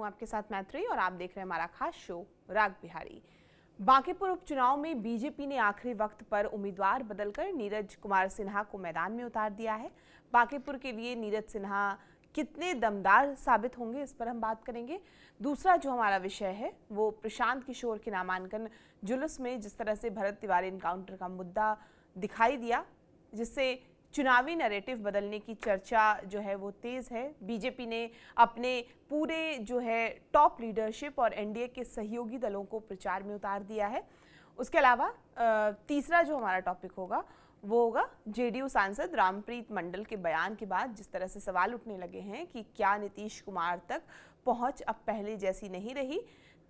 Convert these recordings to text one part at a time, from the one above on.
आपके साथ मैत्री और आप देख रहे हैं हमारा खास शो राग बिहारी। बांकीपुर उपचुनाव में बीजेपी ने आखिरी वक्त पर उम्मीदवार बदलकर नीरज कुमार सिन्हा को मैदान में उतार दिया है। बांकीपुर के लिए नीरज सिन्हा कितने दमदार साबित होंगे, इस पर हम बात करेंगे। दूसरा जो हमारा विषय है वो प्रशांत किशोर के नामांकन जुलूस में जिस तरह से भरत तिवारी इनकाउंटर का मुद्दा दिखाई दिया, जिससे चुनावी नैरेटिव बदलने की चर्चा जो है वो तेज है। बीजेपी ने अपने पूरे जो है टॉप लीडरशिप और एनडीए के सहयोगी दलों को प्रचार में उतार दिया है। उसके अलावा तीसरा जो हमारा टॉपिक होगा वो होगा जेडीयू सांसद रामप्रीत मंडल के बयान के बाद जिस तरह से सवाल उठने लगे हैं कि क्या नीतीश कुमार तक पहुंच अब पहले जैसी नहीं रही।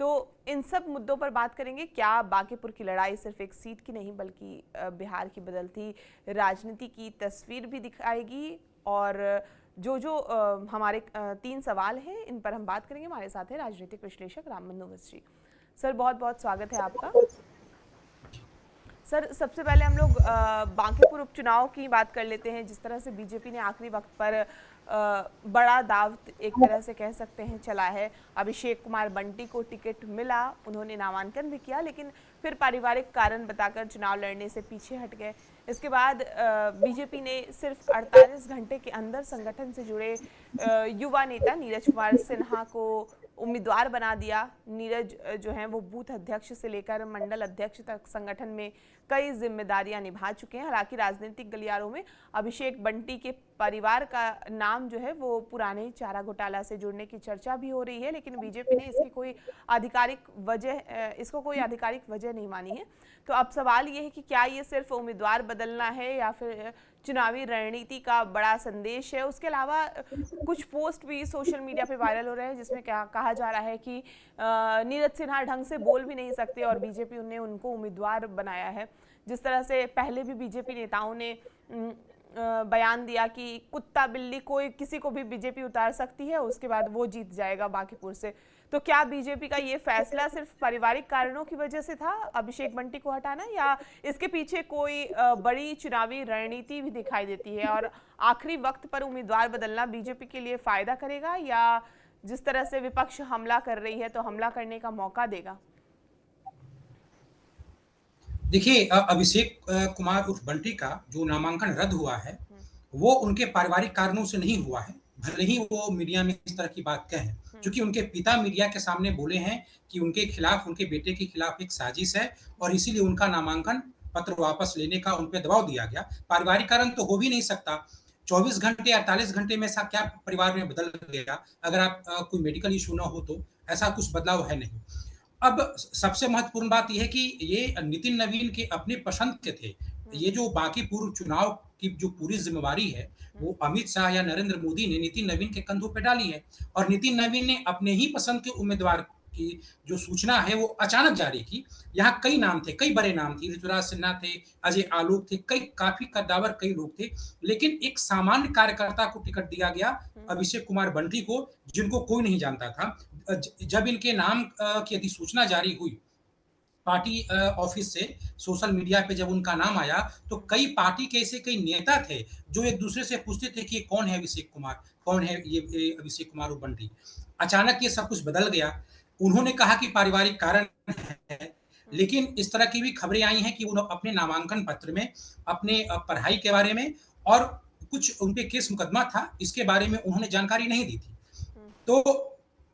तो इन सब मुद्दों पर बात करेंगे। क्या बांकीपुर की लड़ाई सिर्फ एक सीट की नहीं बल्कि बिहार की बदलती राजनीति की तस्वीर भी दिखाएगी, और जो हमारे 3 सवाल हैं इन पर हम बात करेंगे। हमारे साथ है राजनीतिक विश्लेषक रामबंधु मिस्त्री। सर, बहुत बहुत स्वागत है आपका। सर, सबसे पहले हम लोग बांकीपुर उपचुनाव की बात कर लेते हैं। जिस तरह से बीजेपी ने आखिरी वक्त पर बड़ा दाव एक तरह से कह सकते हैं चला है। अभिषेक कुमार बंटी को टिकट मिला, उन्होंने नामांकन भी किया, लेकिन फिर पारिवारिक कारण बताकर चुनाव लड़ने से पीछे हट गए। इसके बाद बीजेपी ने सिर्फ 48 घंटे के अंदर संगठन से जुड़े युवा नेता नीरज कुमार सिन्हा को उम्मीदवार बना दिया। नीरज जो हैं वो बूथ अध्यक्ष से लेकर मंडल अध्यक्ष तक संगठन में कई जिम्मेदारियां निभा चुके हैं। हालांकि राजनीतिक गलियारों में अभिषेक बंटी के परिवार का नाम जो है वो पुराने चारा घोटाला से जुड़ने की चर्चा भी हो रही है, लेकिन बीजेपी ने इसकी कोई आधिकारिक वजह नहीं मानी है। तो अब सवाल ये है कि क्या ये सिर्फ उम्मीदवार बदलना है या फिर चुनावी रणनीति का बड़ा संदेश है। उसके अलावा कुछ पोस्ट भी सोशल मीडिया पे वायरल हो रहे हैं जिसमें क्या कहा जा रहा है कि नीरज सिन्हा ढंग से बोल भी नहीं सकते और बीजेपी ने उनको उम्मीदवार बनाया है। जिस तरह से पहले भी बीजेपी नेताओं ने बयान दिया कि कुत्ता बिल्ली कोई किसी को भी बीजेपी उतार सकती है, उसके बाद वो जीत जाएगा बांकीपुर से। तो क्या बीजेपी का ये फैसला सिर्फ पारिवारिक कारणों की वजह से था अभिषेक बंटी को हटाना, या इसके पीछे कोई बड़ी चुनावी रणनीति भी दिखाई देती है? और आखिरी वक्त पर उम्मीदवार बदलना बीजेपी के लिए फायदा करेगा या जिस तरह से विपक्ष हमला कर रही है तो हमला करने का मौका देगा? देखिए, अभिषेक कुमार उर्फ बंटी का जो नामांकन रद्द हुआ है वो उनके पारिवारिक कारणों से नहीं हुआ है, भले ही वो मीडिया में इस तरह की बात कहें, क्योंकि उनके पिता मीडिया के सामने बोले हैं कि उनके खिलाफ, उनके बेटे के खिलाफ एक साजिश है और इसीलिए उनका नामांकन पत्र वापस लेने का उन पे दबाव दिया गया। पारिवारिक कारण तो हो भी नहीं सकता। 24 घंटे 48 घंटे में ऐसा क्या परिवार में बदल गया? अगर आप कोई मेडिकल इशू ना हो तो ऐसा कुछ बदलाव है नहीं। अब सबसे महत्वपूर्ण बात यह है कि ये नितिन नवीन के अपने पसंद के थे। ये जो बांकीपुर चुनाव की जो पूरी जिम्मेवारी है वो अमित शाह या नरेंद्र मोदी ने नितिन नवीन के कंधों पे डाली है, और नितिन नवीन ने अपने ही पसंद के उम्मीदवार की जो सूचना है वो अचानक जारी की। यहाँ कई नाम थे, कई बड़े नाम थे, ऋतुराज सिन्हा थे, अजय आलोक थे, कई काफी कद्दावर कई लोग थे, लेकिन एक सामान्य कार्यकर्ता को टिकट दिया गया, अभिषेक कुमार बंटी को, जिनको कोई नहीं जानता था। जब इनके नाम की अधिसूचना जारी हुई पार्टी ऑफिस से, सोशल मीडिया पे जब उनका नाम आया तो कई पार्टी के ऐसे कई नेता थे जो एक दूसरे से पूछते थे कि कौन है अभिषेक कुमार, कौन है ये अभिषेक कुमार और बंटी। अचानक ये सब कुछ बदल गया। उन्होंने कहा कि पारिवारिक कारण है, लेकिन इस तरह की भी खबरें आई हैं कि उन्होंने अपने नामांकन पत्र में अपने पढ़ाई के बारे में और कुछ उनके केस मुकदमा था इसके बारे में उन्होंने जानकारी नहीं दी थी। तो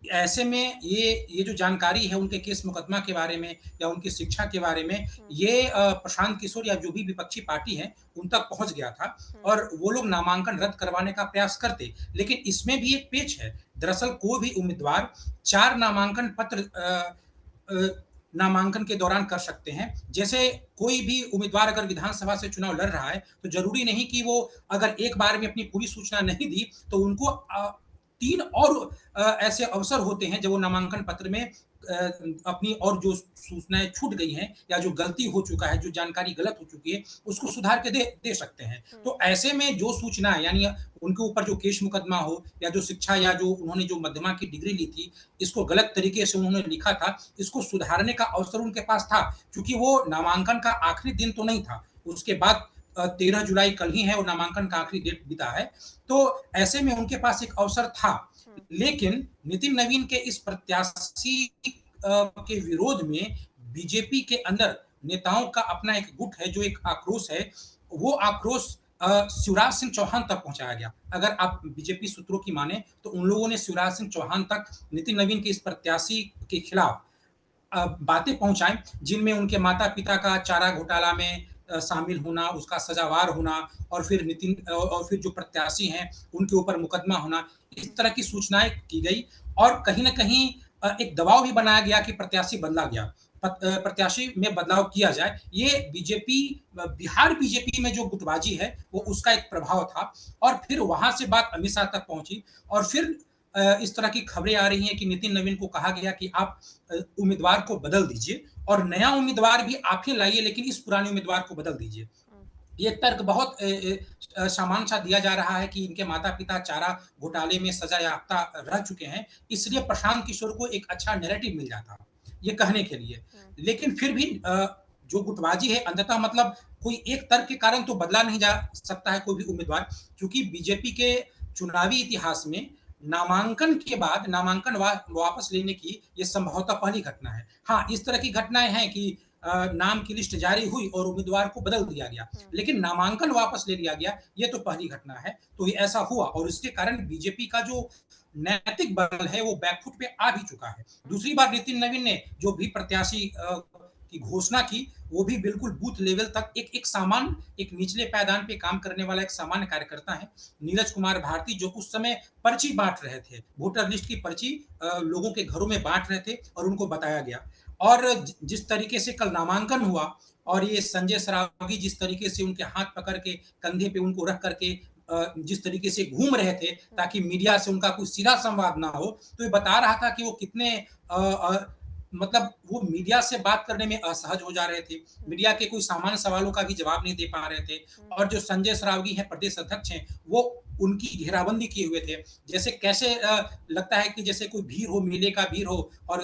ऐसे में ये जो जानकारी है उनके केस मुकदमा के बारे में या उनकी शिक्षा के बारे में, ये प्रशांत किशोर या जो भी विपक्षी पार्टी है उन तक पहुंच गया था और वो लोग नामांकन रद्द करवाने का प्रयास करते। लेकिन इसमें भी एक पेच है। दरअसल कोई भी उम्मीदवार 4 नामांकन पत्र नामांकन के दौरान कर सकते हैं। जैसे कोई भी उम्मीदवार अगर विधानसभा से चुनाव लड़ रहा है तो जरूरी नहीं कि वो अगर एक बार में अपनी पूरी सूचना नहीं दी तो उनको 3 और ऐसे अवसर होते हैं जब वो नामांकन पत्र में अपनी और जो सूचनाएं छूट गई हैं या जो गलती हो चुका है, जो जानकारी गलत हो चुकी है, उसको सुधार के दे सकते हैं। तो ऐसे में जो सूचना यानी उनके ऊपर जो केस मुकदमा हो या जो शिक्षा या जो उन्होंने जो मध्यमा की डिग्री ली थी, इसको गलत तरीके से उन्होंने लिखा था, इसको सुधारने का अवसर उनके पास था, क्योंकि वो नामांकन का आखिरी दिन तो नहीं था। उसके बाद 13 जुलाई कल ही है और नामांकन का आखिरी डेट बीता है। तो ऐसे में उनके पास एक अवसर था लेकिन नितिन नवीन के इस प्रत्याशी के विरोध में बीजेपी के अंदर नेताओं का अपना एक गुट है, जो एक आक्रोश है, वो आक्रोश शिवराज सिंह चौहान तक पहुंचाया गया। अगर आप बीजेपी सूत्रों की माने तो उन लोगों ने शिवराज सिंह चौहान तक नितिन नवीन के इस प्रत्याशी के खिलाफ बातें पहुंचाएं, जिनमें उनके माता पिता का चारा घोटाला में शामिल होना, उसका सजावार होना, और फिर और फिर जो प्रत्याशी हैं उनके ऊपर मुकदमा होना, इस तरह की सूचनाएं की गई। और कहीं ना कहीं एक दबाव भी बनाया गया कि प्रत्याशी बदला गया, प्रत्याशी में बदलाव किया जाए। ये बीजेपी, बिहार बीजेपी में जो गुटबाजी है वो उसका एक प्रभाव था। और फिर वहां से बात अमित शाह तक पहुंची, और फिर इस तरह की खबरें आ रही हैं कि नितिन नवीन को कहा गया कि आप उम्मीदवार को बदल दीजिए और नया उम्मीदवार भी आप ही लाइए, लेकिन इस पुराने उम्मीदवार को बदल दीजिए। ये तर्क बहुत सामान्य सा दिया जा रहा है कि इनके माता पिता चारा घोटाले में सजा याफ्ता रह चुके हैं, इसलिए प्रशांत किशोर को एक अच्छा नैरेटिव मिल जाता ये कहने के लिए। लेकिन फिर भी जो गुटबाजी है अंततः, मतलब कोई एक तर्क के कारण तो बदला नहीं जा सकता है कोई भी उम्मीदवार, क्योंकि बीजेपी के चुनावी इतिहास में नामांकन के बाद नामांकन वापस लेने की ये संभवतः पहली घटना है। हाँ, इस तरह की घटनाएं हैं कि नाम की लिस्ट जारी हुई और उम्मीदवार को बदल दिया गया, लेकिन नामांकन वापस ले लिया गया, ये तो पहली घटना है। तो ये ऐसा हुआ और इसके कारण बीजेपी का जो नैतिक बल है वो बैकफुट पे आ भी चुका है। दूसरी बार नितिन नवीन ने जो भी प्रत्याशी की घोषणा की, वो भी बिल्कुल बूथ लेवल तक एक सामान्य, एक निचले पायदान पे काम करने वाला एक सामान्य कार्यकर्ता है, नीरज कुमार भारती, जो उस समय पर्ची बांट रहे थे, वोटर लिस्ट की पर्ची लोगों के घरों में बांट रहे थे और उनको बताया गया। और जिस तरीके से कल नामांकन हुआ और ये संजय सरावगी जिस तरीके से उनके हाथ पकड़ के कंधे पे उनको रख करके जिस तरीके से घूम रहे थे ताकि मीडिया से उनका कोई सीधा संवाद ना हो, तो ये बता रहा था कि वो कितने मतलब वो मीडिया से बात करने में असहज हो जा रहे थे, मीडिया के कोई सामान्य सवालों का भी जवाब नहीं दे पा रहे थे। और जो संजय सरावगी हैं, प्रदेश अध्यक्ष हैं, वो उनकी घेराबंदी किए हुए थे, जैसे कैसे लगता है कि जैसे कोई भीड़ हो, मेले का भीड़ हो और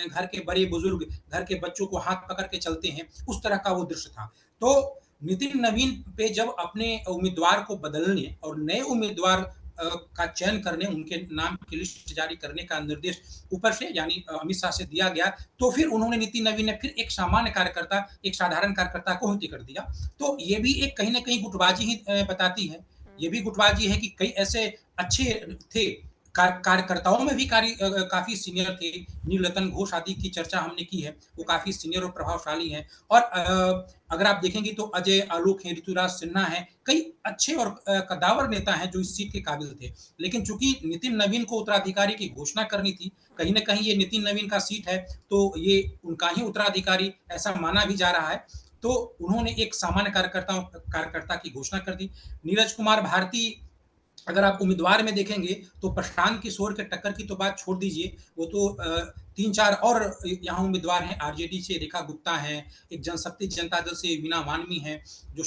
घर के बड़े बुजुर्ग घर के बच्चों को हाथ पकड़ के चलते हैं, उस तरह का वो दृश्य था। तो नितिन नवीन पे जब अपने उम्मीदवार को बदलने और नए उम्मीदवार का चयन करने, उनके नाम की लिस्ट जारी करने का निर्देश ऊपर से यानी अमित शाह से दिया गया, तो फिर उन्होंने नितिन नवीन ने फिर एक सामान्य कार्यकर्ता, एक साधारण कार्यकर्ता को हत्या कर दिया। तो ये भी एक कहीं न कहीं गुटबाजी ही बताती है। ये भी गुटबाजी है कि कई ऐसे अच्छे थे कार्यकर्ताओं में भी काफी सीनियर थे। नीलरतन घोष आदि की चर्चा हमने की है, वो काफी सीनियर और प्रभावशाली हैं। और अगर आप देखेंगे तो अजय आलोक हैं, ऋतुराज सिन्हा हैं, कई अच्छे और कद्दावर नेता हैं जो इस सीट के काबिल थे। लेकिन चूंकि नितिन नवीन को उत्तराधिकारी की घोषणा करनी थी, कहीं न कहीं ये नितिन नवीन का सीट है, तो ये उनका ही उत्तराधिकारी ऐसा माना भी जा रहा है। तो उन्होंने एक सामान्य कार्यकर्ता की घोषणा कर दी। नीरज कुमार भारती, अगर आप उम्मीदवार में देखेंगे तो प्रशांत किशोर के टक्कर की तो बात छोड़ दीजिए, वो तो 3-4 और यहाँ उम्मीदवार हैं। आरजेडी से रेखा गुप्ता हैं, एक जनशक्ति जनता दल से वीना मानवी हैं, जो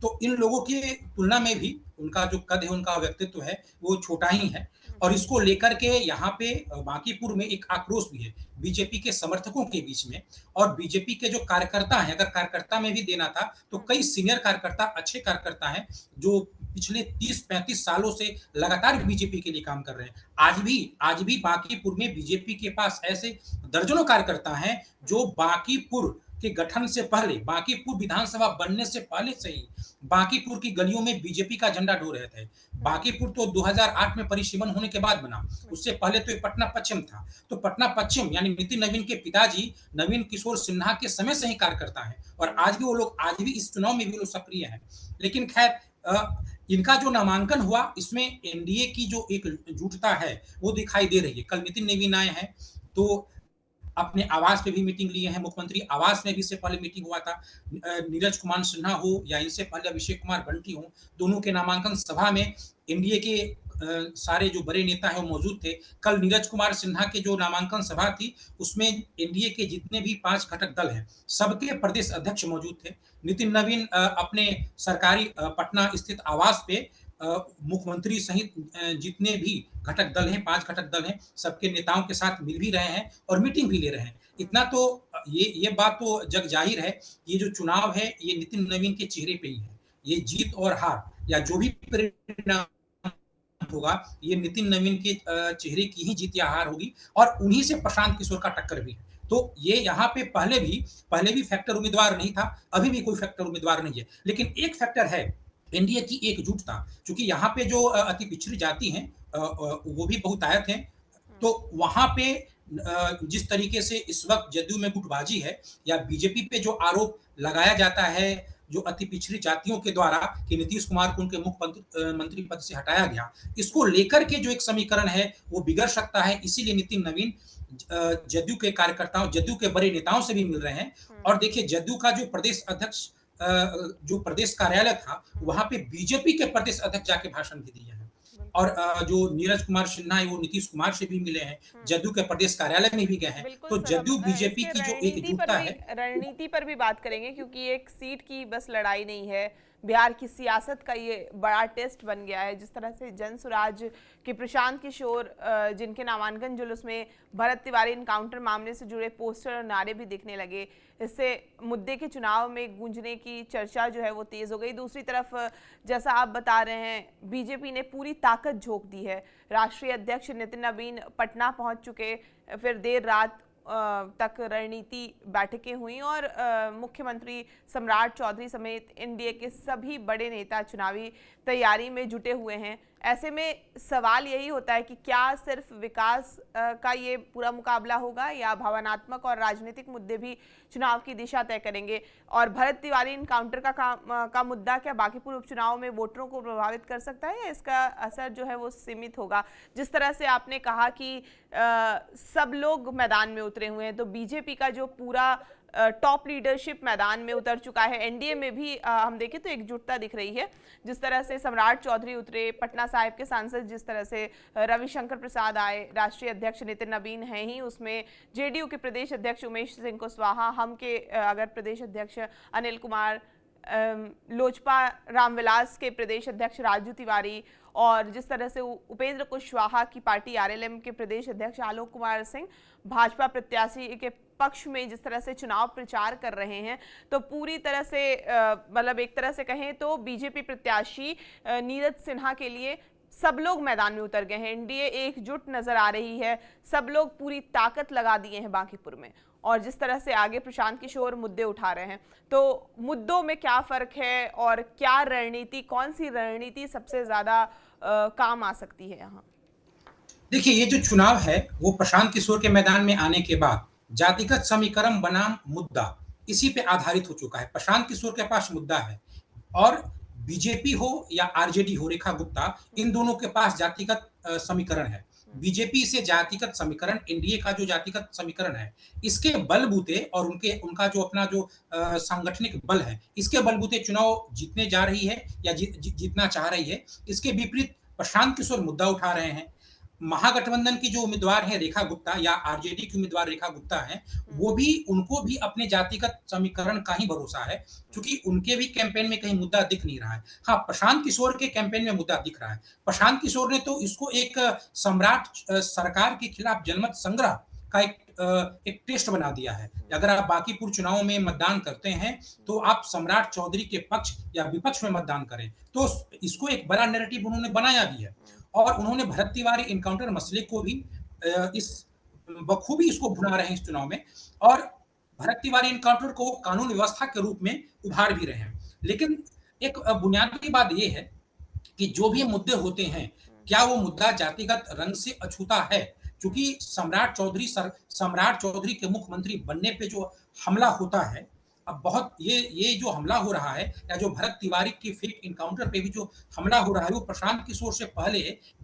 तो इन लोगों की तुलना में भी उनका जो कद है, उनका व्यक्तित्व है, वो छोटा ही है। और इसको लेकर के यहाँ पे बांकीपुर में एक आक्रोश भी है बीजेपी के समर्थकों के बीच में। और बीजेपी के जो कार्यकर्ता हैं, अगर कार्यकर्ता में भी देना था तो कई सीनियर कार्यकर्ता, अच्छे कार्यकर्ता हैं जो पिछले 30-35 सालों से लगातार बीजेपी के लिए काम कर रहे हैं। आज भी बांकीपुर में बीजेपी के पास ऐसे दर्जनों कार्यकर्ता हैं जो बांकीपुर के गठन से पहले, बांकीपुर विधानसभा बनने से पहले से ही बांकीपुर की गलियों में बीजेपी का झंडा ढो रहे थे। बांकीपुर तो 2008 में परिसीमन होने के बाद बना, उससे पहले तो ये पटना पश्चिम था। तो पटना पश्चिम यानी नितिन नवीन के पिताजी नवीन किशोर सिन्हा के समय से ही कार्यकर्ता है और आज भी वो लोग, आज भी इस चुनाव में भी लोग सक्रिय हैं। लेकिन खैर इनका जो नामांकन हुआ, इसमें एनडीए की जो एक जुटता है वो दिखाई दे रही है। कल नितिन नवीन आए हैं तो अपने आवास पे भी मीटिंग लिए हैं, मुख्यमंत्री आवास में भी इससे पहले मीटिंग हुआ था। नीरज कुमार सिन्हा हो या इनसे पहले अभिषेक कुमार बंटी हो, दोनों के नामांकन सभा में एनडीए के सारे जो बड़े नेता हैं वो मौजूद थे। कल नीरज कुमार सिन्हा के जो नामांकन सभा थी उसमें एनडीए के जितने भी 5 घटक दल हैं सबके प्रदेश अध्यक्ष मौजूद थे। नितिन नवीन अपने सरकारी पटना स्थित आवास पे मुख्यमंत्री सहित जितने भी घटक दल हैं, 5 घटक दल हैं, सबके नेताओं के साथ मिल भी रहे हैं और मीटिंग भी ले रहे हैं। इतना तो ये बात तो जग जाहिर है, ये जो चुनाव है ये नितिन नवीन के चेहरे पे ही है। ये जीत और हार या जो भी परिणाम होगा, ये नितिन नवीन के चेहरे की ही जीत या हार होगी और उन्हीं से प्रशांत किशोर का टक्कर भी है। तो ये यहाँ पे पहले भी फैक्टर उम्मीदवार नहीं था, अभी भी कोई फैक्टर उम्मीदवार नहीं है। लेकिन एक फैक्टर है, एनडीए की एकजुटता, क्योंकि यहाँ पे जो अति पिछड़ी जाति हैं वो भी बहुतायत हैं, तो वहाँ पे जिस तरीके से इस वक़्त जदयू में गुटबाजी है या बीजेपी पे जो आरोप लगाया जाता है, जो अति पिछड़ी जातियों के द्वारा कि नीतीश कुमार को उनके मंत्री पद से हटाया गया, इसको लेकर के जो एक समीकरण है, वो बिगड़ सकता है। इसीलिए नितिन नवीन जदयू के कार्यकर्ताओं, जदयू के बड़े नेताओं से भी मिल रहे हैं और देखिए जदयू का जो प्रदेश अध्यक्ष जो प्रदेश कार्यालय था, वहाँ पे बीजेपी के प्रदेश अध्यक्ष जाके भाषण भी दिए हैं। और जो नीरज कुमार सिन्हा है वो नीतीश कुमार से भी मिले हैं, जदयू के प्रदेश कार्यालय में भी गए हैं। तो जदयू बीजेपी की जो एकजुटता है, रणनीति पर भी बात करेंगे क्योंकि एक सीट की बस लड़ाई नहीं है, बिहार की सियासत का ये बड़ा टेस्ट बन गया है। जिस तरह से जन सुराज के प्रशांत किशोर जिनके नामांकन जुलूस में भरत तिवारी इनकाउंटर मामले से जुड़े पोस्टर और नारे भी दिखने लगे, इससे मुद्दे के चुनाव में गूंजने की चर्चा जो है वो तेज हो गई। दूसरी तरफ जैसा आप बता रहे हैं, बीजेपी ने पूरी ताकत झोंक दी है। राष्ट्रीय अध्यक्ष नितिन नवीन पटना पहुंच चुके, फिर देर रात तक रणनीति बैठकें हुई और मुख्यमंत्री सम्राट चौधरी समेत एनडीए के सभी बड़े नेता चुनावी तैयारी में जुटे हुए हैं। ऐसे में सवाल यही होता है कि क्या सिर्फ विकास का ये पूरा मुकाबला होगा या भावनात्मक और राजनीतिक मुद्दे भी चुनाव की दिशा तय करेंगे। और भरत तिवारी इनकाउंटर का मुद्दा क्या बांकीपुर उपचुनाव में वोटरों को प्रभावित कर सकता है या इसका असर जो है वो सीमित होगा। जिस तरह से आपने कहा कि सब लोग मैदान में उतरे हुए हैं, तो बीजेपी का जो पूरा टॉप लीडरशिप मैदान में उतर चुका है। एनडीए में भी हम देखें तो एकजुटता दिख रही है। जिस तरह से सम्राट चौधरी उतरे, पटना साहिब के सांसद जिस तरह से रविशंकर प्रसाद आए, राष्ट्रीय अध्यक्ष नितिन नवीन हैं ही, उसमें जेडीयू के प्रदेश अध्यक्ष उमेश सिंह कुशवाहा, हम के अगर प्रदेश अध्यक्ष अनिल कुमार, लोजपा रामविलास के प्रदेश अध्यक्ष राजू तिवारी और जिस तरह से उपेंद्र कुशवाहा की पार्टी आरएलएम के प्रदेश अध्यक्ष आलोक कुमार सिंह भाजपा प्रत्याशी के पक्ष में जिस तरह से चुनाव प्रचार कर रहे हैं, तो पूरी तरह से मतलब एक तरह से कहें तो बीजेपी प्रत्याशी नीरज सिन्हा के लिए सब लोग मैदान में उतर गए हैं। एनडीए एकजुट नजर आ रही है, सब लोग पूरी ताकत लगा दिए हैं बांकीपुर में। और जिस तरह से आगे प्रशांत किशोर मुद्दे उठा रहे हैं, तो मुद्दों में क्या फर्क है और क्या रणनीति, कौन सी रणनीति सबसे ज्यादा काम आ सकती है यहाँ? देखिए, ये जो चुनाव है वो प्रशांत किशोर के मैदान में आने के बाद जातिगत समीकरण बनाम मुद्दा इसी पे आधारित हो चुका है। प्रशांत किशोर के पास मुद्दा है और बीजेपी हो या आरजेडी हो, रेखा गुप्ता, इन दोनों के पास जातिगत समीकरण है। बीजेपी से जातिगत समीकरण, एनडीए का जो जातिगत समीकरण है, इसके बलबूते और उनका जो अपना जो सांगठनिक बल है, इसके बलबूते चुनाव जीतने जा रही है या जीतना चाह रही है। इसके विपरीत प्रशांत किशोर मुद्दा उठा रहे हैं। महागठबंधन की जो उम्मीदवार है रेखा गुप्ता या आरजेडी की उम्मीदवार रेखा गुप्ता हैं, उनको भी अपने जातिगत समीकरण का ही भरोसा है, क्योंकि उनके भी कैंपेन में कहीं मुद्दा दिख नहीं रहा है। हाँ, प्रशांत किशोर के कैंपेन में मुद्दा दिख रहा है। प्रशांत किशोर ने तो इसको एक सम्राट सरकार के खिलाफ जनमत संग्रह का एक टेस्ट बना दिया है। अगर आप बांकीपुर चुनाव में मतदान करते हैं तो आप सम्राट चौधरी के पक्ष या विपक्ष में मतदान करें, तो इसको एक बड़ा नैरेटिव उन्होंने बनाया भी है। और उन्होंने भरत तिवारी इनकाउंटर मसले को भी इस बखूबी इसको भुना रहे हैं इस चुनाव में, और भरत तिवारी इनकाउंटर को कानून व्यवस्था के रूप में उभार भी रहे हैं। लेकिन एक बुनियादी बात यह है कि जो भी मुद्दे होते हैं, क्या वो मुद्दा जातिगत रंग से अछूता है? क्योंकि सम्राट चौधरी के मुख्यमंत्री बनने पे जो हमला होता है, अब बहुत ये जो हमला हो रहा है या जो भरत तिवारी के फेक इनकाउंटर पे भी जो हमला हो रहा है, वो प्रशांत किशोर से पहले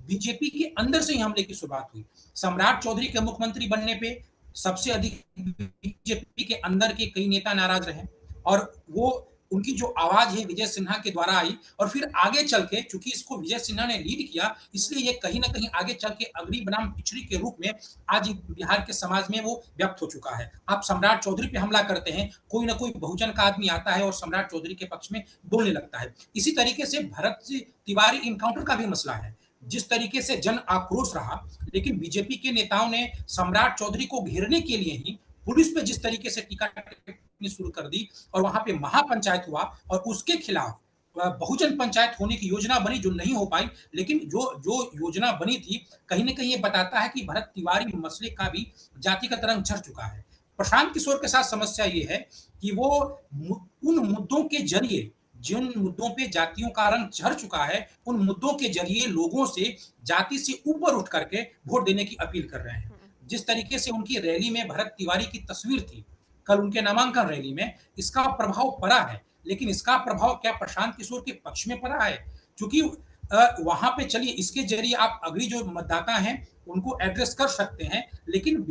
बीजेपी के अंदर से ही हमले की शुरुआत हुई। सम्राट चौधरी के मुख्यमंत्री बनने पे सबसे अधिक बीजेपी के अंदर के कई नेता नाराज रहे और वो उनकी जो आवाज है विजय सिन्हा के द्वारा आई और फिर आगे चल के, चूंकि इसको विजय सिन्हा ने लीड किया, इसलिए ये कहीं ना कहीं आगे चल के अग्रणी बनाम पिछड़ी के रूप में आज बिहार के समाज में वो व्यक्त हो चुका है। आप सम्राट चौधरी पे हमला करते हैं, कोई ना कोई बहुजन का आदमी आता है और सम्राट चौधरी के पक्ष में बोलने लगता है। इसी तरीके से भरत तिवारी इनकाउंटर का भी मसला है। जिस तरीके से जन आक्रोश रहा, लेकिन बीजेपी के नेताओं ने सम्राट चौधरी को घेरने के लिए ही पुलिस पे जिस तरीके से टीका शुरू कर दी और वहां पे महापंचायत हुआ और उसके खिलाफ बहुजन पंचायत होने की योजना बनी जो नहीं हो पाई, लेकिन जो जो योजना बनी थी, कहीं न कहीं ये बताता है कि भरत तिवारी मसले का भी जातिगत रंग झड़ चुका है। प्रशांत किशोर के साथ समस्या ये है कि वो उन मुद्दों के जरिए, जिन मुद्दों पे जातियों का रंग झड़ चुका है, उन मुद्दों के जरिए लोगों से जाति से ऊपर उठ करके वोट देने की अपील कर रहे हैं। जिस तरीके से उनकी रैली में भरत तिवारी की तस्वीर थी, कल उनके नामांकन रैली में, इसका प्रभाव पड़ा है। लेकिन इसका प्रभाव क्या प्रशांत किशोर के पक्ष में पड़ा है? क्योंकि वहां पे चलिए इसके जरिए आप अगली जो मतदाता हैं उनको एड्रेस कर सकते हैं, लेकिन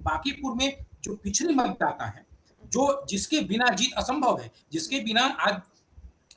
बांकीपुर में जो पिछड़े मतदाता हैं, जो जिसके बिना जीत असंभव है, जिसके बिना आज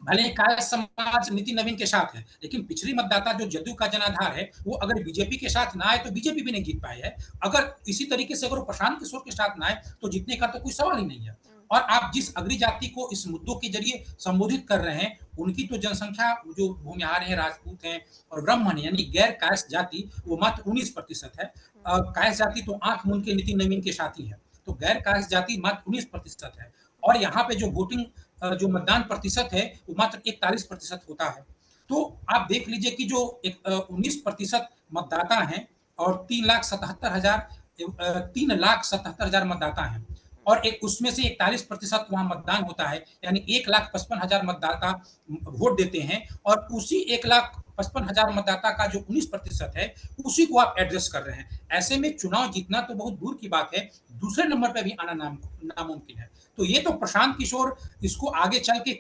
भले ही कायस्थ समाज नितिन नवीन के साथ है, लेकिन पिछड़ी मतदाता जो जदयू का जनाधार है, वो अगर बीजेपी के साथ ना आए तो बीजेपी भी नहीं जीत पाई है। अगर इसी तरीके से अगर वो प्रशांत किशोर के साथ ना आए तो जीतने का तो कोई सवाल ही नहीं है। और आप जिस अगली जाति को इस मुद्दों के जरिए संबोधित कर रहे हैं, उनकी तो जनसंख्या जो भूमिहार है, राजपूत हैं और ब्राह्मण है, यानी गैर कायस्थ जाति वो मात्र 19% है। कायस्थ जाति तो आंख मूंद के नितिन नवीन के साथ ही है, तो गैर कायस्थ जाति मात्र 19% है। और यहाँ पे जो वोटिंग जो मतदान प्रतिशत है वो मात्र 41% होता है। तो आप देख लीजिए कि जो 19% मतदाता हैं और 3,77,000 मतदाता हैं और एक उसमें से 41% वहां मतदान होता है, यानी 1,55,000 मतदाता वोट देते हैं और उसी 1,55,000 मतदाता का जो 19% है उसी को आप एड्रेस कर रहे हैं। ऐसे में चुनाव जीतना तो बहुत दूर की बात है, दूसरे नंबर पे भी आना नामुमकिन है। तो ये तो प्रशांत किशोर इसको आगे चल के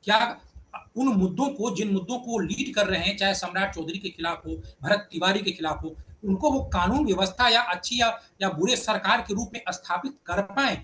क्या उन मुद्दों को, जिन मुद्दों को लीड कर रहे हैं, चाहे सम्राट चौधरी के खिलाफ हो, भरत तिवारी के खिलाफ हो, उनको वो कानून व्यवस्था या अच्छी या बुरे सरकार के रूप में स्थापित कर पाए,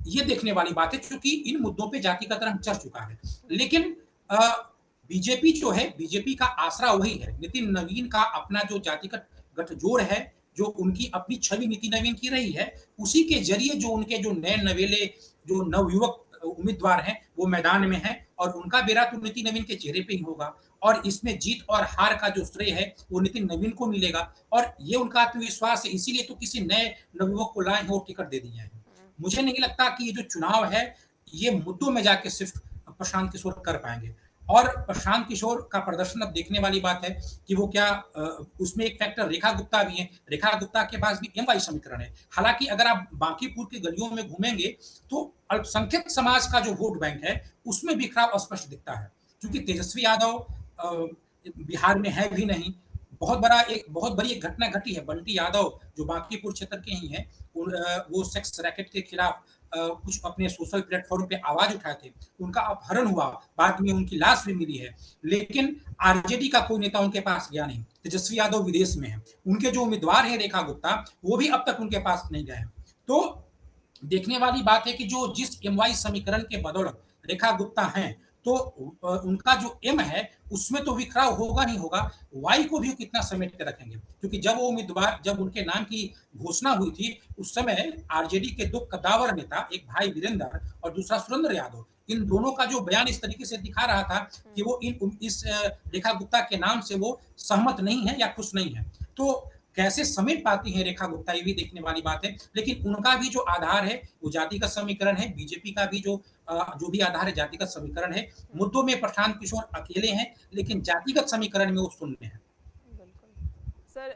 ये देखने वाली बात है, क्योंकि इन मुद्दों पे जातिगत रंग चढ़ चुका है। लेकिन बीजेपी जो है, बीजेपी का आसरा वही है, नितिन नवीन का अपना जो जातिगत गठजोड़ है, जो उनकी अपनी छवि नितिन नवीन की रही है, उसी के जरिए जो उनके जो नए नवेले जो नवयुवक उम्मीदवार हैं वो मैदान में हैं और उनका बेड़ा तो नितिन नवीन के चेहरे पे ही होगा और इसमें जीत और हार का जो श्रेय है वो नितिन नवीन को मिलेगा और ये उनका आत्मविश्वास है, इसीलिए तो किसी नए नवयुवक को लाए हैं और टिकट दे दिए हैं। मुझे नहीं लगता कि ये जो चुनाव है ये मुद्दों में जाके सिर्फ प्रशांत किशोर कर पाएंगे और प्रशांत किशोर का प्रदर्शन अब देखने वाली बात है कि वो क्या उसमें एक फैक्टर रेखा गुप्ता भी है, रेखा गुप्ता के पास भी एमवाई समीकरण है। हालांकि अगर आप बांकीपुर की गलियों में घूमेंगे तो अल्पसंख्यक समाज का जो वोट बैंक है उसमें बिखराव स्पष्ट दिखता है, क्योंकि तेजस्वी यादव बिहार में है भी नहीं। बहुत बड़ी एक घटना घटी है, बंटी यादव जो बांकीपुर क्षेत्र के ही हैं, वो सेक्स रैकेट के खिलाफ कुछ अपने सोशल प्लेटफॉर्म पे आवाज उठाए थे, उनका अपहरण हुआ, बाद में उनकी लाश भी मिली है, लेकिन आरजेडी का कोई नेता उनके पास गया नहीं। तेजस्वी यादव विदेश में है, उनके जो उम्मीदवार है रेखा गुप्ता वो भी अब तक उनके पास नहीं गए। तो देखने वाली बात है कि जो जिस एमवाई समीकरण के बदौलत रेखा गुप्ता हैं, तो उनका जो एम है उसमें तो विखराव होगा ही होगा, वाई को भी कितना समेट के रखेंगे, क्योंकि जब वो उम्मीदवार जब उनके नाम की घोषणा हुई थी उस समय आरजेडी के दो कद्दावर नेता, एक भाई वीरेंद्र और दूसरा सुरेंद्र यादव, इन दोनों का जो बयान इस तरीके से दिखा रहा था कि वो इस रेखा गुप्ता के नाम से वो सहमत नहीं है या खुश नहीं है। तो कैसे समेट पाती है रेखा गुप्ता ये भी देखने वाली बात है, लेकिन उनका भी जो आधार है वो जातिगत समीकरण है, बीजेपी का भी जो भी आधार है जातिगत समीकरण है। मुद्दों में प्रशांत किशोर अकेले हैं, लेकिन जातिगत समीकरण में वो शून्य है। सर,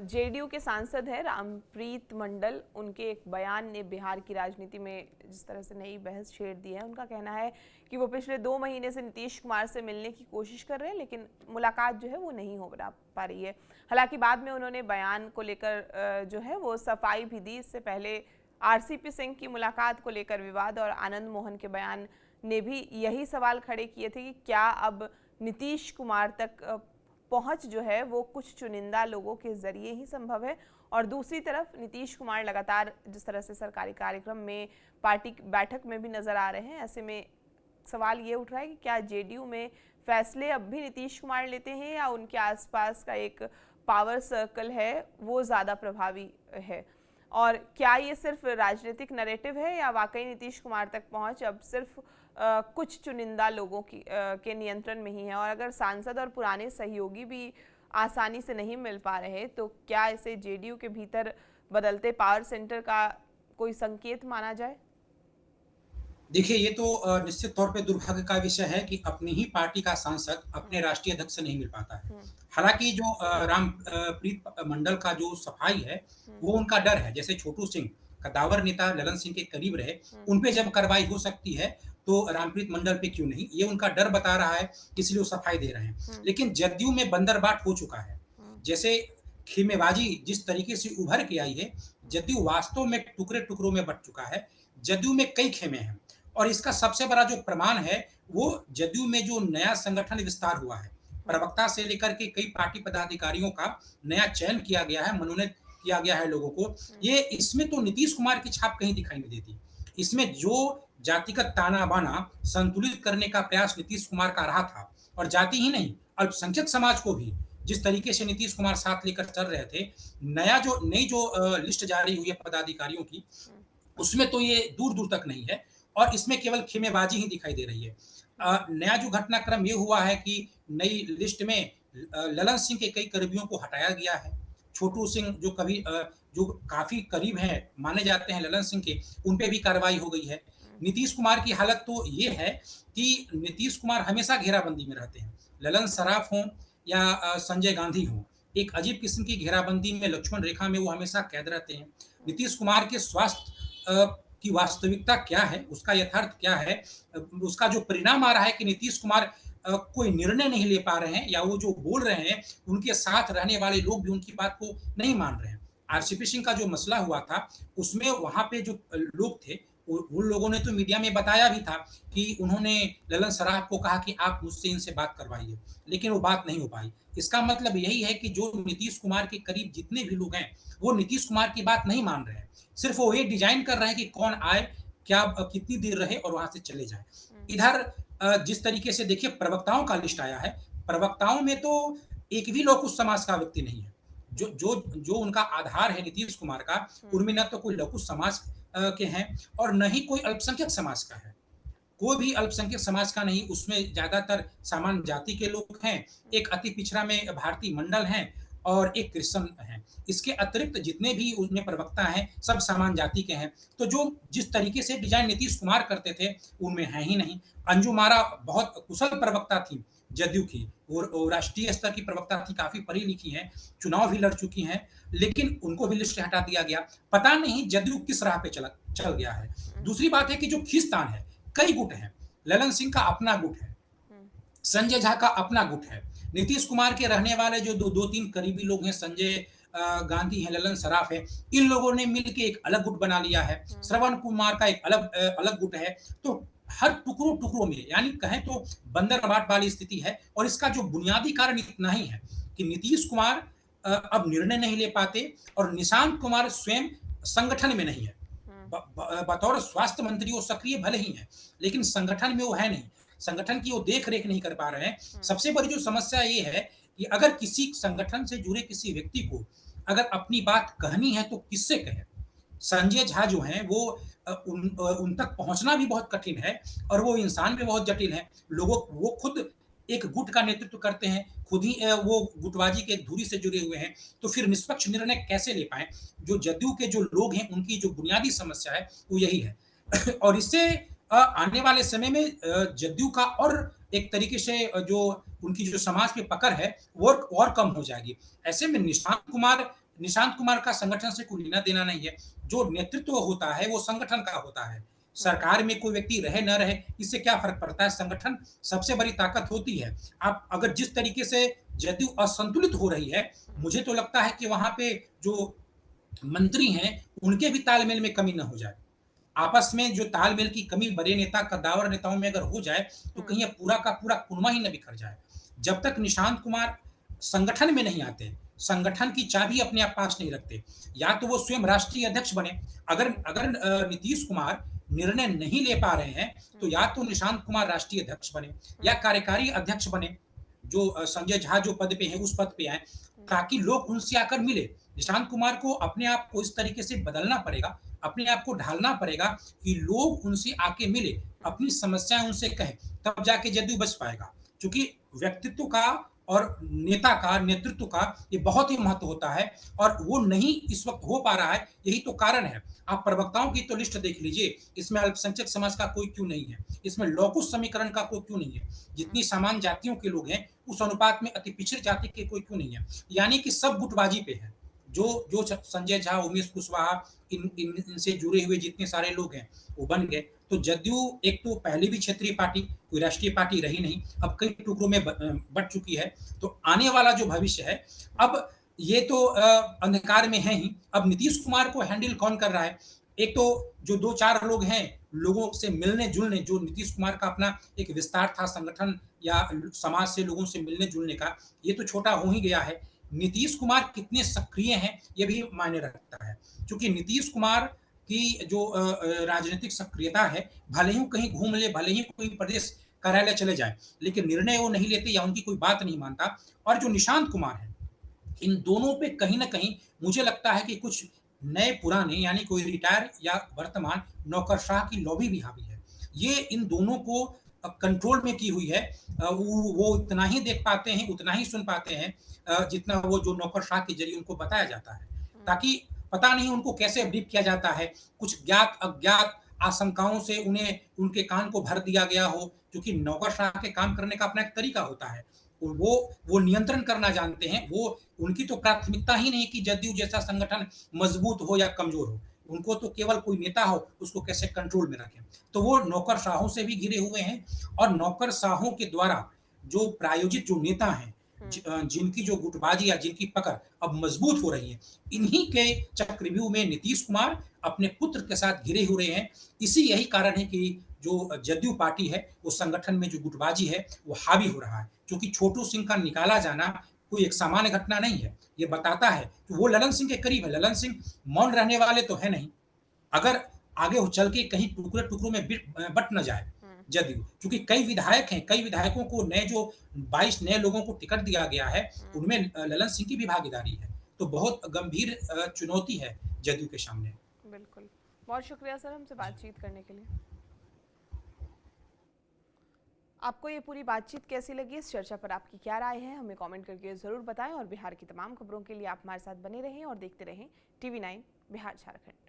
जेडीयू के सांसद हैं रामप्रीत मंडल, उनके एक बयान ने बिहार की राजनीति में जिस तरह से नई बहस छेड़ दी है। उनका कहना है कि वो पिछले 2 महीने से नीतीश कुमार से मिलने की कोशिश कर रहे हैं, लेकिन मुलाकात जो है वो नहीं हो पा रही है। हालांकि बाद में उन्होंने बयान को लेकर जो है वो सफाई भी दी। इससे पहले आरसीपी सिंह की मुलाकात को लेकर विवाद और आनंद मोहन के बयान ने भी यही सवाल खड़े किए थे कि क्या अब नीतीश कुमार तक पहुंच जो है वो कुछ चुनिंदा लोगों के जरिए ही संभव है। और दूसरी तरफ नीतीश कुमार लगातार जिस तरह से सरकारी कार्यक्रम में, पार्टी बैठक में भी नजर आ रहे हैं, ऐसे में सवाल ये उठ रहा है कि क्या जेडीयू में फैसले अब भी नीतीश कुमार लेते हैं या उनके आसपास का एक पावर सर्कल है वो ज़्यादा प्रभावी है, और क्या ये सिर्फ राजनीतिक नैरेटिव है या वाकई नीतीश कुमार तक पहुंच अब सिर्फ कुछ चुनिंदा लोगों के नियंत्रण में ही है। और अगर सांसद और पुराने सहयोगी भी आसानी से नहीं मिल पा रहे तो क्या इसे जेडीयू के भीतर बदलते पावर सेंटर का कोई संकेत माना जाए? देखिए, ये तो निश्चित तौर पे दुर्भाग्य का विषय है कि अपनी ही पार्टी का सांसद अपने हुँ, राष्ट्रीय अध्यक्ष से नहीं मिल पाता है। हुँ, हालाँकि जो प्रीत मंडल का जो सफाई है, हुँ, वो उनका डर है। जैसे छोटू सिंह, कद्दावर नेता ललन सिंह के करीब रहे, हुँ, उन पे जब कार्रवाई हो सकती है, तो रामप्रीत मंडल पे क्यों नहीं? ये उनका डर बता रहा है, इसलिए वो सफाई दे रहे हैं। हुँ, लेकिन जदयू में बंदरबाट हो चुका है। हुँ, जैसे खेमेबाजी जिस तरीके से उभर के आई है, हुँ, जदयू वास्तव में टुकड़े-टुकड़ों में बँट चुका है। जदयू में कई खेमे हैं। और इसका सबसे बड़ा जो प्रमाण है, वो जदयू में जो नया संगठन विस्तार हुआ है। हुँ, प्रवक्ता से लेकर के कई पार्टी पदाधिकारियों का नया चयन किया गया है, मनोनीत किया गया है लोगों को। हुँ, ये इसमें तो नीतीश कुमार की छाप कहीं दिखाई नहीं देती। इसमें जो जातिगत ताना-बाना संतुलित करने का प्रयास नीतीश कुमार का रहा था और जाति ही नहीं, अल्पसंख्यक समाज को भी जिस तरीके से नीतीश कुमार साथ लेकर चल रहे थे, नई जो लिस्ट जारी हुई है पदाधिकारियों की, हुँ, उसमें तो ये दूर-दूर तक नहीं है और इसमें केवल खेमेबाजी ही दिखाई दे रही है। हुँ, नया जो घटनाक्रम ये हुआ है कि नई लिस्ट में ललन सिंह के कई कर्मियों को हटाया गया है। छोटू सिंह जो काफ़ी करीब हैं, माने जाते हैं ललन सिंह के, उन पे भी कार्रवाई हो गई है। हुँ, नीतीश कुमार की हालत तो ये है कि नीतीश कुमार हमेशा घेराबंदी में रहते हैं। ललन सराफ हों या संजय गांधी हों, एक अजीब किस्म की घेराबंदी में लक्ष्मण रेखा में वो हमेशा कैद रहते हैं। हुँ, नीतीश कुमार के स्वास्थ्य की वास्तविकता क्या है, उसका यथार्थ क्या है, उसका जो परिणाम आ रहा है कि नीतीश कुमार कोई निर्णय नहीं ले पा रहे हैं या वो जो बोल रहे हैं, उनके साथ रहने वाले लोग भी उनकी बात को नहीं मान रहे हैं। आरसीपी सिंह का जो मसला हुआ था, उसमें वहाँ पे जो लोग थे, उन लोगों ने तो मीडिया में बताया भी था कि उन्होंने ललन सराफ को कहा कि आप मुझसे इनसे बात करवाइए, लेकिन वो बात नहीं हो पाई। इसका मतलब यही है कि जो नीतीश कुमार के करीब जितने भी लोग हैं, वो नीतीश कुमार की बात नहीं मान रहे हैं। सिर्फ वो ये डिजाइन कर रहे हैं कि कौन आए, क्या कितनी देर रहे और वहां से चले जाए। हुँ, इधर जिस तरीके से देखिए प्रवक्ताओं का लिस्ट आया है, प्रवक्ताओं में तो एक भी लौकुश समाज का व्यक्ति नहीं है। जो जो जो उनका आधार है नीतीश कुमार का, हुँ, उनमें न तो कोई लौकुश समाज के हैं और न ही कोई अल्पसंख्यक समाज का है। कोई भी अल्पसंख्यक समाज का नहीं, उसमें ज़्यादातर सामान्य जाति के लोग हैं, हुँ, एक अति पिछड़ा में भारतीय मंडल हैं और एक क्रिश्चियन हैं। इसके अतिरिक्त जितने भी उनमें प्रवक्ता हैं, सब सामान्य जाति के हैं। तो जो जिस तरीके से डिज़ाइन नीतीश कुमार करते थे, उनमें है ही नहीं। अंजुम आरा बहुत कुशल प्रवक्ता थी जदयू की और राष्ट्रीय स्तर की प्रवक्ता थी, काफ़ी पढ़ी-लिखी हैं, चुनाव भी लड़ चुकी हैं, लेकिन उनको भी लिस्ट से हटा दिया गया। पता नहीं जदयू किस राह पे चल चल गया है। हुँ, दूसरी बात है कि जो खींचतान है, कई गुट हैं। ललन सिंह का अपना गुट है, हुँ, संजय झा का अपना गुट है। नीतीश कुमार के रहने वाले जो 2-3 करीबी लोग हैं, संजय गांधी हैं, ललन सराफ है, इन लोगों ने मिलके एक अलग गुट बना लिया है। हुँ, श्रवण कुमार का एक अलग गुट है। तो हर टुकड़ों-टुकड़ों में यानी कहें तो बंदरबाट वाली स्थिति है और इसका जो बुनियादी कारण इतना ही है कि नीतीश कुमार अब निर्णय नहीं ले पाते और निशांत कुमार स्वयं संगठन में नहीं है। हुँ, बतौर स्वास्थ्य मंत्री वो सक्रिय भले ही हैं, लेकिन संगठन में वो है नहीं। संगठन की वो देख-रेख नहीं कर पा रहे हैं। हुँ, सबसे बड़ी जो समस्या ये है कि अगर किसी संगठन से जुड़े किसी व्यक्ति को अगर अपनी बात कहनी है तो किससे कहे? संजय झा जो हैं वो उन तक पहुँचना भी बहुत कठिन है और वो इंसान भी बहुत जटिल हैं। वो खुद एक गुट का नेतृत्व करते हैं, खुद ही वो गुटबाजी के धुरी से जुड़े हुए हैं, तो फिर निष्पक्ष निर्णय कैसे ले पाएँ? जो जदयू के जो लोग हैं, उनकी जो बुनियादी समस्या है, वो यही है। और इससे आने वाले समय में जदयू का और एक तरीके से जो उनकी जो समाज पे पकड़ है, वो और कम हो जाएगी। ऐसे में निशांत कुमार का संगठन से कोई लेना-देना नहीं है। जो नेतृत्व होता है, वो संगठन का होता है। हुँ, सरकार में कोई व्यक्ति रहे न रहे, इससे क्या फ़र्क पड़ता है? संगठन सबसे बड़ी ताकत होती है। आप अगर जिस तरीके से जदयू असंतुलित हो रही है, हुँ, मुझे तो लगता है कि वहाँ पे जो मंत्री हैं, उनके भी तालमेल में कमी ना हो जाए। आपस में जो तालमेल की कमी बड़े नेता, कद्दावर नेताओं में अगर हो जाए, तो हुँ, कहीं ये पूरा का पूरा कुनबा ही ना बिखर जाए। जब तक निशांत कुमार संगठन में नहीं आते, संगठन की चाबी अपने आप पास नहीं रखते, या तो वो स्वयं राष्ट्रीय अध्यक्ष बने। अगर अगर नीतीश कुमार निर्णय नहीं ले पा रहे हैं, तो हुँ, या तो निशांत कुमार राष्ट्रीय अध्यक्ष बने या हुँ, कार्यकारी अध्यक्ष बने। जो संजय झा जो पद पे हैं, उस पद पे आएँ, हुँ, ताकि लोग उनसे आकर मिले। निशांत कुमार को अपने आप को इस तरीके से बदलना पड़ेगा, अपने आप को ढालना पड़ेगा कि लोग उनसे आके मिले, हुँ, अपनी समस्याएँ उनसे कहें, तब जाके जदयू बच पाएगा। क्योंकि व्यक्तित्व का और नेता का, नेतृत्व का ये बहुत ही महत्व होता है और वो नहीं इस वक़्त हो पा रहा है, यही तो कारण है। आप प्रवक्ताओं की तो लिस्ट देख लीजिए, इसमें अल्पसंख्यक समाज का कोई क्यों नहीं है? इसमें लॉकुश समीकरण का कोई क्यों नहीं है? जितनी समान जातियों के लोग हैं, उस अनुपात में अति पिछड़ी जाति के कोई क्यों नहीं है? यानी कि सब गुटबाजी पे है। जो संजय झा, उमेश कुशवाहा इनसे जुड़े हुए जितने सारे लोग हैं, वो बन गए। तो जदयू एक तो पहले भी क्षेत्रीय पार्टी, कोई राष्ट्रीय पार्टी रही नहीं, अब कई टुकड़ों में बँट चुकी है। तो आने वाला जो भविष्य है, अब ये तो अंधकार में है ही, अब नीतीश कुमार को हैंडल कौन कर रहा है? एक तो जो 2-4 लोग हैं, लोगों से मिलने-जुलने, जो नीतीश कुमार का अपना एक विस्तार था संगठन या समाज से लोगों से मिलने-जुलने का, ये तो छोटा हो ही गया है। नीतीश कुमार कितने सक्रिय हैं, ये भी मायने रखता है। क्योंकि नीतीश कुमार की जो राजनीतिक सक्रियता है, भले ही वो कहीं घूम ले, भले ही कोई प्रदेश कार्यालय चले जाएँ, लेकिन निर्णय वो नहीं लेते या उनकी कोई बात नहीं मानता। और जो निशांत कुमार हैं, इन दोनों पे कहीं न कहीं मुझे लगता है कि कुछ नए पुराने यानी कोई रिटायर या वर्तमान नौकरशाह की लॉबी भी हावी है। ये इन दोनों को कंट्रोल में की हुई है। वो इतना ही देख पाते हैं, उतना ही सुन पाते हैं जितना वो जो नौकरशाह के ज़रिए उनको बताया जाता है। ताकि पता नहीं उनको कैसे ब्रीफ किया जाता है, कुछ ज्ञात-अज्ञात आशंकाओं से उन्हें उनके कान को भर दिया गया हो, क्योंकि नौकरशाह के काम करने का अपना एक तरीका होता है। वो नियंत्रण करना जानते हैं, वो उनकी तो प्राथमिकता ही नहीं कि जदयू जैसा संगठन मजबूत हो या कमज़ोर हो। उनको तो केवल कोई नेता हो, उसको कैसे कंट्रोल में रखें। तो वो नौकरशाहों से भी घिरे हुए हैं और नौकरशाहों के द्वारा जो प्रायोजित जो नेता हैं, जिनकी जो गुटबाजी या जिनकी पकड़ अब मजबूत हो रही है, इन्हीं के चक्रव्यूह में नीतीश कुमार अपने पुत्र के साथ घिरे हुए हैं। यही कारण है कि जो जदयू पार्टी है, वो संगठन में जो गुटबाजी है, वो हावी हो रहा है। क्योंकि छोटू सिंह का निकाला जाना कोई एक सामान्य घटना नहीं है। ये बताता है कि वो ललन सिंह के करीब है। ललन सिंह मौन रहने वाले तो है नहीं। अगर आगे वो चल के कहीं टुकड़े-टुकड़ों में बँट ना जाए जदयू, क्योंकि कई विधायक हैं, कई विधायकों को नए जो 22 नए लोगों को टिकट दिया गया है, उनमें ललन सिंह की भी भागीदारी है। तो बहुत गंभीर चुनौती है जदयू के सामने। बिल्कुल। बहुत शुक्रिया सर हमसे बातचीत करने के लिए। आपको ये पूरी बातचीत कैसी लगी, इस चर्चा पर आपकी क्या राय है, हमें कमेंट करके ज़रूर बताएं और बिहार की तमाम खबरों के लिए आप हमारे साथ बने रहें और देखते रहें TV9 बिहार झारखंड।